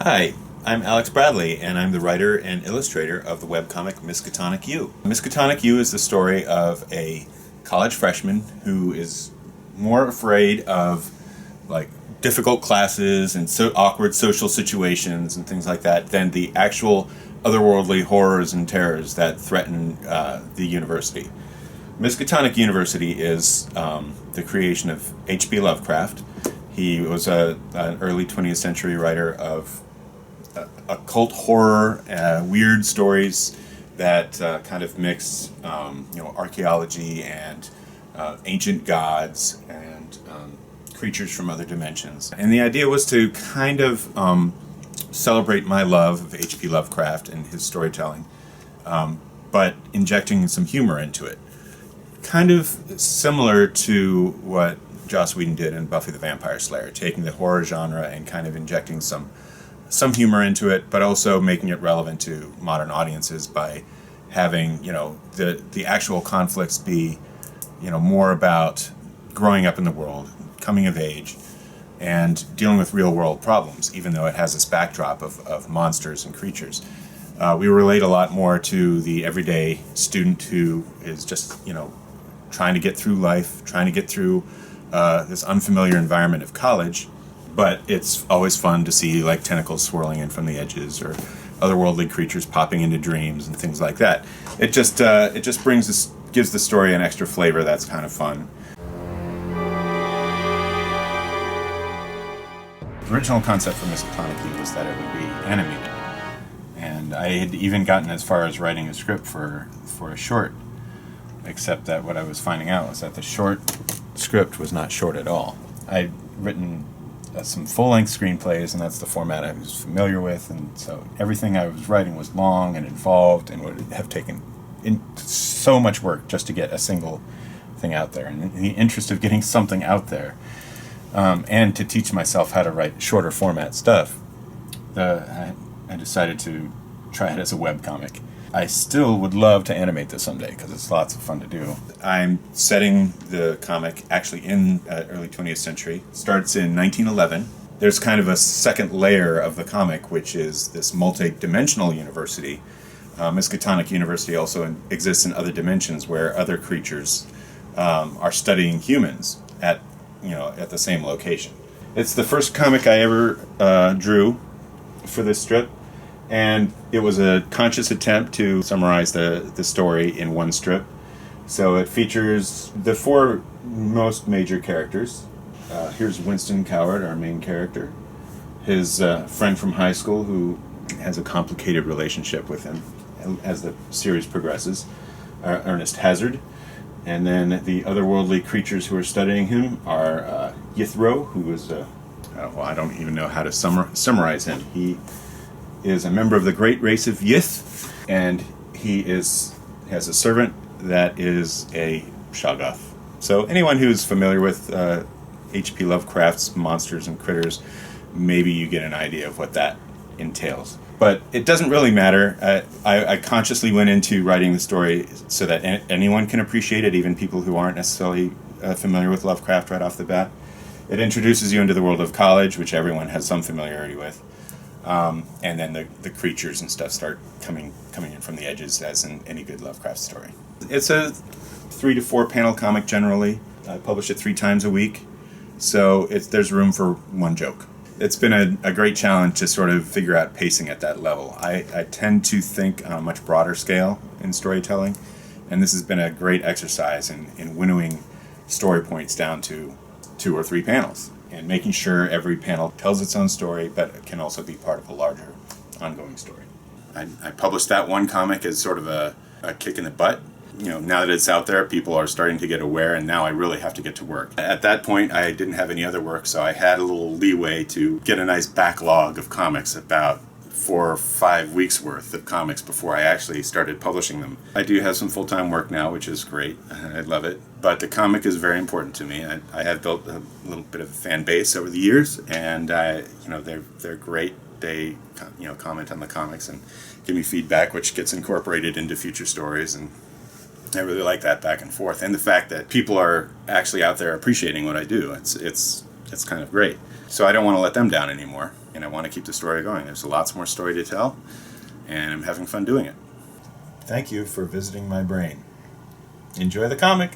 Hi, I'm Alex Bradley, and I'm the writer and illustrator of the webcomic Miskatonic U. Miskatonic U is the story of a college freshman who is more afraid of like difficult classes and so awkward social situations and things like that than the actual otherworldly horrors and terrors that threaten the university. Miskatonic University is the creation of H.P. Lovecraft. He was an early 20th century writer of occult horror, weird stories that kind of mix, archaeology and ancient gods and creatures from other dimensions. And the idea was to kind of celebrate my love of H.P. Lovecraft and his storytelling, but injecting some humor into it. Kind of similar to what Joss Whedon did in Buffy the Vampire Slayer, taking the horror genre and kind of injecting some humor into it, but also making it relevant to modern audiences by having, the actual conflicts be, more about growing up in the world, coming of age, and dealing with real world problems, even though it has this backdrop of monsters and creatures. We relate a lot more to the everyday student who is just, trying to get through life, trying to get through this unfamiliar environment of college. But it's always fun to see like tentacles swirling in from the edges or otherworldly creatures popping into dreams and things like that. It just gives the story an extra flavor that's kind of fun. The original concept for Miskatonic U was that it would be animated, and I had even gotten as far as writing a script for a short, except that what I was finding out was that the short script was not short at all. I'd written some full-length screenplays, and that's the format I was familiar with, and so everything I was writing was long and involved and would have taken so much work just to get a single thing out there. And in the interest of getting something out there, and to teach myself how to write shorter format stuff, I decided to try it as a webcomic. I still would love to animate this someday because it's lots of fun to do. I'm setting the comic actually in early 20th century. It starts in 1911. There's kind of a second layer of the comic, which is this multi-dimensional university. Miskatonic University also exists in other dimensions where other creatures are studying humans at the same location. It's the first comic I ever drew for this strip. And it was a conscious attempt to summarize the story in one strip. So it features the four most major characters. Here's Winston Coward, our main character. His friend from high school who has a complicated relationship with him as the series progresses. Ernest Hazard. And then the otherworldly creatures who are studying him are Yithro, who is, I don't even know how to summarize him. He is a member of the great race of Yith, and he has a servant that is a Shoggoth. So anyone who's familiar with H.P. Lovecraft's monsters and critters, maybe you get an idea of what that entails. But it doesn't really matter. I consciously went into writing the story so that anyone can appreciate it, even people who aren't necessarily familiar with Lovecraft right off the bat. It introduces you into the world of college, which everyone has some familiarity with. And then the creatures and stuff start coming in from the edges, as in any good Lovecraft story. It's a 3 to 4 panel comic generally. I publish it 3 times a week, so there's room for one joke. It's been a great challenge to sort of figure out pacing at that level. I tend to think on a much broader scale in storytelling, and this has been a great exercise in winnowing story points down to 2 or 3 panels, and making sure every panel tells its own story, but it can also be part of a larger, ongoing story. I published that one comic as sort of a kick in the butt. Now that it's out there, people are starting to get aware, and now I really have to get to work. At that point, I didn't have any other work, so I had a little leeway to get a nice backlog of comics, about 4 or 5 weeks worth of comics before I actually started publishing them. I do have some full-time work now, which is great. I love it. But the comic is very important to me. I have built a little bit of a fan base over the years, and they're great. They comment on the comics and give me feedback, which gets incorporated into future stories, and I really like that back and forth. And the fact that people are actually out there appreciating what I do, it's kind of great. So I don't want to let them down anymore. and I want to keep the story going. There's lots more story to tell, and I'm having fun doing it. Thank you for visiting my brain. Enjoy the comic!